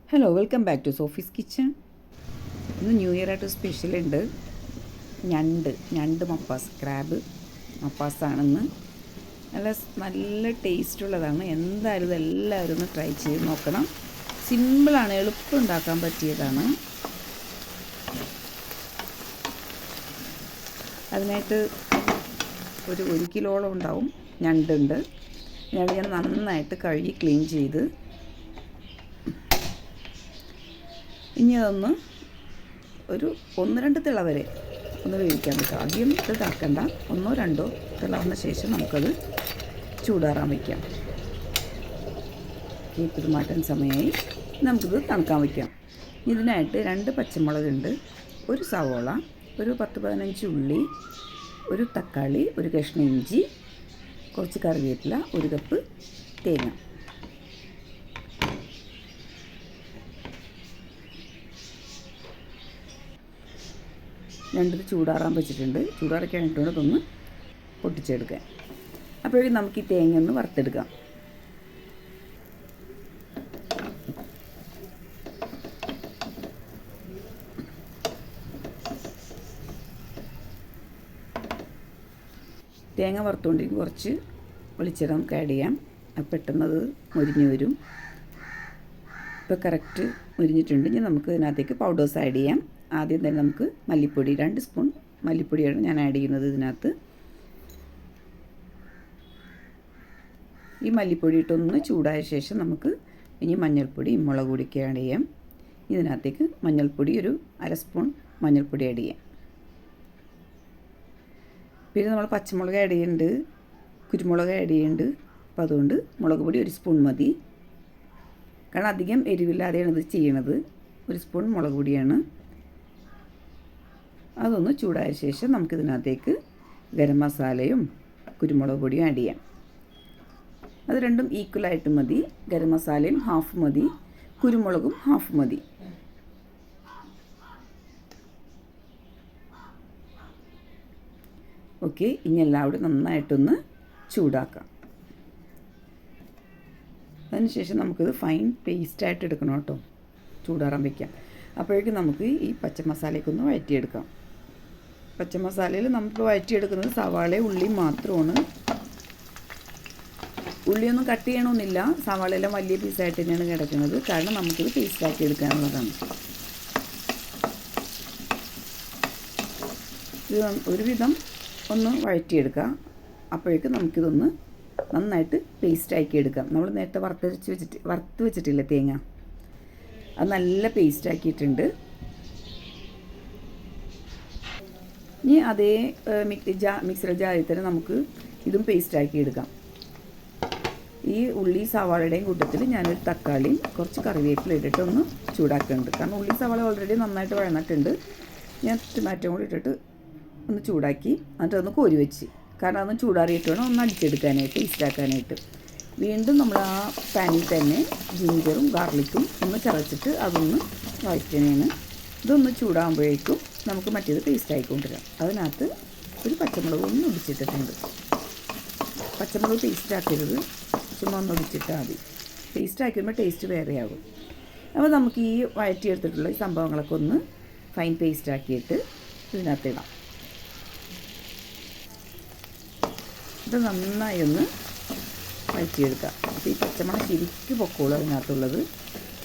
Hello, welcome back to Sophie's kitchen. ഇന്ന് new year ആയിട്ട് സ്പെഷ്യലുണ്ട്. ഞണ്ട് മപ്പാസ്, ക്രാബ് മപ്പാസാണെന്ന്. നല്ല ടേസ്റ്റുള്ളതാണ്. എന്തായാലും ഇതെല്ലാവരും ഒന്ന് ട്രൈ ചെയ്ത് നോക്കണം. സിമ്പിളാണ്, എളുപ്പം ഉണ്ടാക്കാൻ പറ്റിയതാണ്. അതിനായിട്ട് ഒരു കിലോളം ഉണ്ടാവും ഞണ്ടുണ്ട്. ഞണ്ട് ഞാൻ നന്നായിട്ട് കഴുകി ക്ലീൻ ചെയ്ത് ഇനി അതൊന്ന് ഒരു 1-2 തിള വരെ ഒന്ന് വേവിക്കാൻ വെക്കാം. ആദ്യം ഇത് തിളക്കണ്ട, 1-2 തിള വന്ന ശേഷം നമുക്കത് ചൂടാറാൻ വയ്ക്കാം. ഇത് മാറ്റാൻ സമയമായി. നമുക്കിത് തണുക്കാൻ വയ്ക്കാം. ഇതിനായിട്ട് 2 പച്ചമുളകുണ്ട്, ഒരു സവോള, ഒരു 10-15 ഉള്ളി, ഒരു തക്കാളി, ഒരു കഷ്ണം ഇഞ്ചി, കുറച്ച് കറിവേപ്പില, 1 കപ്പ് തേങ്ങ. രണ്ടിത് ചൂടാറാൻ വെച്ചിട്ടുണ്ട്. ചൂടാറിക്കാനിട്ടുകൊണ്ട് ഇതൊന്ന് പൊട്ടിച്ചെടുക്കാൻ. അപ്പോഴേക്കും നമുക്ക് ഈ തേങ്ങ ഒന്ന് വറുത്തെടുക്കാം. തേങ്ങ വറുത്തുകൊണ്ടിരിക്കും കുറച്ച് വെളിച്ചെണ്ണ നമുക്ക് ആഡ് ചെയ്യാം. അപ്പോൾ പെട്ടെന്നത് മുരിഞ്ഞ് വരും. ഇപ്പോൾ കറക്റ്റ് മുരിഞ്ഞിട്ടുണ്ട്. ഇനി നമുക്ക് ഇതിനകത്തേക്ക് പൗഡേഴ്സ് ആഡ് ചെയ്യാം. ആദ്യം തന്നെ നമുക്ക് മല്ലിപ്പൊടി, 2 സ്പൂൺ മല്ലിപ്പൊടിയാണ് ഞാൻ ആഡ് ചെയ്യുന്നത് ഇതിനകത്ത്. ഈ മല്ലിപ്പൊടി ഇട്ടൊന്ന് ചൂടായ ശേഷം നമുക്ക് ഇനി മഞ്ഞൾപ്പൊടി, മുളക് പൊടിയൊക്കെ ആഡ് ചെയ്യാം. ഇതിനകത്തേക്ക് മഞ്ഞൾപ്പൊടി ഒരു 1/2 സ്പൂൺ മഞ്ഞൾപ്പൊടി ആഡ് ചെയ്യാം. പിന്നെ നമ്മൾ പച്ചമുളക് ആഡ് ചെയ്യുന്നുണ്ട്, കുരുമുളക് ആഡ് ചെയ്യുന്നുണ്ട്. അപ്പോൾ അതുകൊണ്ട് മുളക് പൊടി 1 സ്പൂൺ മതി. കാരണം അധികം എരിവില്ലാതെയാണ് ഇത് ചെയ്യണത്. 1 സ്പൂൺ മുളക് പൊടിയാണ്. അതൊന്ന് ചൂടായ ശേഷം നമുക്കിതിനകത്തേക്ക് ഗരം മസാലയും കുരുമുളക് പൊടിയും ആഡ് ചെയ്യാം. അത് രണ്ടും ഈക്വലായിട്ട് മതി. ഗരം മസാലയും ഹാഫ് മതി, കുരുമുളകും ഹാഫ് മതി. ഓക്കെ, ഇനി എല്ലാവരും നന്നായിട്ടൊന്ന് ചൂടാക്കാം. അതിനുശേഷം നമുക്കിത് ഫൈൻ പേസ്റ്റായിട്ട് എടുക്കണം കേട്ടോ. ചൂടാറാൻ വയ്ക്കാം. അപ്പോഴേക്കും നമുക്ക് ഈ പച്ചമസാലയ്ക്കൊന്ന് വഴറ്റിയെടുക്കാം. പച്ചമസാലയിൽ നമുക്ക് വഴറ്റിയെടുക്കുന്നത് സവാളയും ഉള്ളിയും മാത്രമാണ്. ഉള്ളിയൊന്നും കട്ട് ചെയ്യണമെന്നില്ല. സവാളയെല്ലാം വലിയ പീസായിട്ട് തന്നെയാണ് കിടക്കുന്നത്. കാരണം നമുക്കിത് പേസ്റ്റാക്കി എടുക്കാനുള്ളതാണ്. ഇത് ഒരുവിധം ഒന്ന് വഴറ്റിയെടുക്കാം. അപ്പോഴേക്കും നമുക്കിതൊന്ന് നന്നായിട്ട് പേസ്റ്റാക്കി എടുക്കാം. നമ്മൾ നേരത്തെ വറുത്ത് വെച്ചിട്ടില്ലേ തേങ്ങ, അത് നല്ല പേസ്റ്റാക്കിയിട്ടുണ്ട്. ഇനി അതേ മിക്സിയുടെ ജാറിൽ തന്നെ നമുക്ക് ഇതും പേസ്റ്റാക്കി എടുക്കാം. ഈ ഉള്ളി സവാളയുടെയും കൂട്ടത്തിൽ ഞാനൊരു തക്കാളിയും കുറച്ച് കറിവേപ്പില ഇട്ടിട്ട് ഒന്ന് ചൂടാക്കുന്നുണ്ട്. കാരണം ഉള്ളി സവാള ഓൾറെഡി നന്നായിട്ട് വഴന്നിട്ടുണ്ട്. ഞാൻ ടൊമാറ്റോ കൂടി ഇട്ടിട്ട് ഒന്ന് ചൂടാക്കി എന്നിട്ട് ഒന്ന് കോരി വെച്ച്. കാരണം അതൊന്ന് ചൂടാറിയിട്ട് വേണം ഒന്ന് അടിച്ചെടുക്കാനായിട്ട്, പേസ്റ്റാക്കാനായിട്ട്. വീണ്ടും നമ്മൾ ആ പാനിൽ തന്നെ ജിഞ്ചറും ഗാർലിക്കും ഒന്ന് ചതച്ചിട്ട് അതൊന്ന് വഴറ്റണേന്. ഇതൊന്ന് ചൂടാകുമ്പോഴേക്കും നമുക്ക് മറ്റേത് പേസ്റ്റായിക്കൊണ്ടിരാം. അതിനകത്ത് ഒരു പച്ചമുളക് ഒന്ന് ഒടിച്ചിട്ടിട്ടുണ്ട്. പച്ചമുളക് പേസ്റ്റാക്കരുത്, ചുമ്മാ ഒന്ന് ഒടിച്ചിട്ടാൽ മതി. പേസ്റ്റാക്കി വരുമ്പോൾ ടേസ്റ്റ് വേറെയാകും. അപ്പോൾ നമുക്ക് ഈ വഴറ്റിയെടുത്തിട്ടുള്ള ഈ സംഭവങ്ങളൊക്കെ ഒന്ന് ഫൈൻ പേസ്റ്റാക്കിയിട്ട് ഇതിനകത്തിടാം. ഇത് നന്നായി ഒന്ന് വഴറ്റിയെടുക്കാം. അപ്പോൾ ഈ പച്ചമണം ശരിക്കും പൊക്കോളൂ അതിനകത്തുള്ളത്.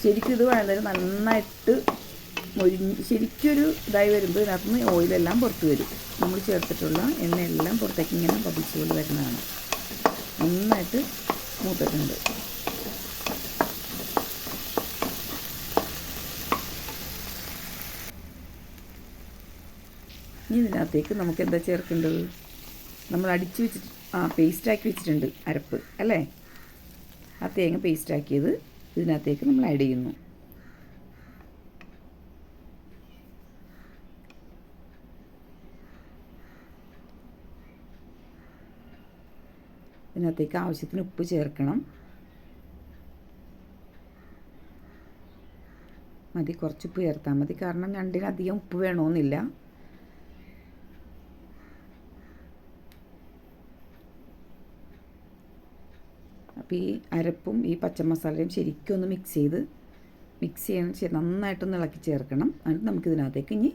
ശരിക്കും ഇത് വളരെ നന്നായിട്ട് ശരിക്കൊരു ഇതായി വരുമ്പോൾ ഇതിനകത്തുനിന്ന് ഓയിലെല്ലാം പുറത്ത് വരും. നമ്മൾ ചേർത്തിട്ടുള്ള എണ്ണയെല്ലാം പുറത്തേക്ക് ഇങ്ങനെ ബബിൾസ് പോലെ വരുന്നതാണ്. നന്നായിട്ട് മൂത്തിട്ടുണ്ട്. ഇനി ഇതിനകത്തേക്ക് നമുക്ക് എന്താ ചേർക്കേണ്ടത്? നമ്മൾ അടിച്ച് വെച്ചിട്ട് പേസ്റ്റാക്കി വെച്ചിട്ടുണ്ട് അരപ്പ് അല്ലേ? ആ തേങ്ങ പേസ്റ്റാക്കിയത് ഇതിനകത്തേക്ക് നമ്മൾ ആഡ് ചെയ്യുന്നു. ഇതിനകത്തേക്ക് ആവശ്യത്തിന് ഉപ്പ് ചേർക്കണം. മതി, കുറച്ച് ഉപ്പ് ചേർത്താൽ മതി. കാരണം ഞണ്ടിന് അധികം ഉപ്പ് വേണമെന്നില്ല. അപ്പോൾ ഈ അരപ്പും ഈ പച്ചമസാലയും ശരിക്കും ഒന്ന് മിക്സ് ചെയ്ത് മിക്സ് ചെയ്യാൻ നന്നായിട്ടൊന്ന് ഇളക്കി ചേർക്കണം. എന്നിട്ട് നമുക്കിതിനകത്തേക്ക് ഇനി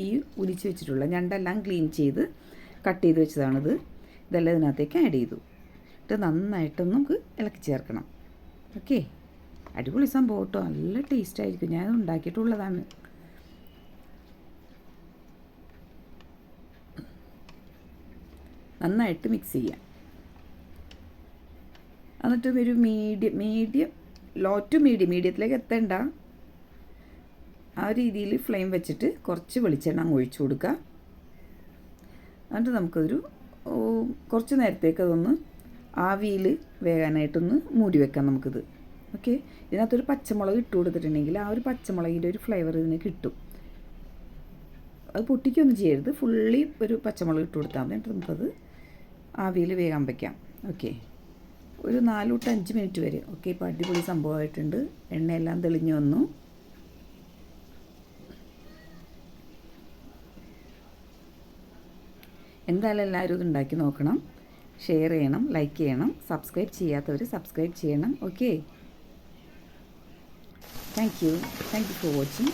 ഈ ഉലിച്ച് വെച്ചിട്ടുള്ള ഞണ്ടെല്ലാം ക്ലീൻ ചെയ്ത് കട്ട് ചെയ്ത് വെച്ചതാണിത്. ഇതെല്ലാം ഇതിനകത്തേക്ക് ആഡ് ചെയ്തു. എന്നിട്ട് നന്നായിട്ടൊന്ന് നമുക്ക് ഇളക്കി ചേർക്കണം. ഓക്കെ, അടിപൊളി സംഭവം കേട്ടോ, നല്ല ടേസ്റ്റായിരിക്കും. ഞാൻ ഉണ്ടാക്കിയിട്ടുള്ളതാണ്. നന്നായിട്ട് മിക്സ് ചെയ്യാം. എന്നിട്ട് ഒരു മീഡിയം ലോ ടു മീഡിയത്തിലേക്ക് എത്തേണ്ട ആ രീതിയിൽ ഫ്ലെയിം വെച്ചിട്ട് കുറച്ച് വെളിച്ചെണ്ണ അങ്ങ് ഒഴിച്ചു കൊടുക്കുക. എന്നിട്ട് നമുക്കൊരു കുറച്ച് നേരത്തേക്ക് അതൊന്ന് ആവിയിൽ വേകാനായിട്ടൊന്ന് മൂടി വെക്കാം നമുക്കിത്. ഓക്കെ, ഇതിനകത്തൊരു പച്ചമുളക് ഇട്ട് കൊടുത്തിട്ടുണ്ടെങ്കിൽ ആ ഒരു പച്ചമുളകിൻ്റെ ഒരു ഫ്ലേവർ ഇതിന് കിട്ടും. അത് പൊട്ടിക്കൊന്നും ചെയ്യരുത്, ഫുള്ളി ഒരു പച്ചമുളക് ഇട്ട് കൊടുത്താൽ മതി. എന്നിട്ട് നമുക്കത് ആവിയിൽ വേകാൻ വയ്ക്കാം. ഓക്കെ, ഒരു 4 to 5 മിനിറ്റ് വരെ. ഓക്കെ, ഇപ്പോൾ അടിപൊളി സംഭവമായിട്ടുണ്ട്. എണ്ണയെല്ലാം തെളിഞ്ഞു വന്നു. എന്തായാലും എല്ലാവരും ഇത് ഉണ്ടാക്കി നോക്കണം. ഷെയർ ചെയ്യണം, ലൈക്ക് ചെയ്യണം. സബ്സ്ക്രൈബ് ചെയ്യാത്തവർ സബ്സ്ക്രൈബ് ചെയ്യണം. Okay, thank you for watching.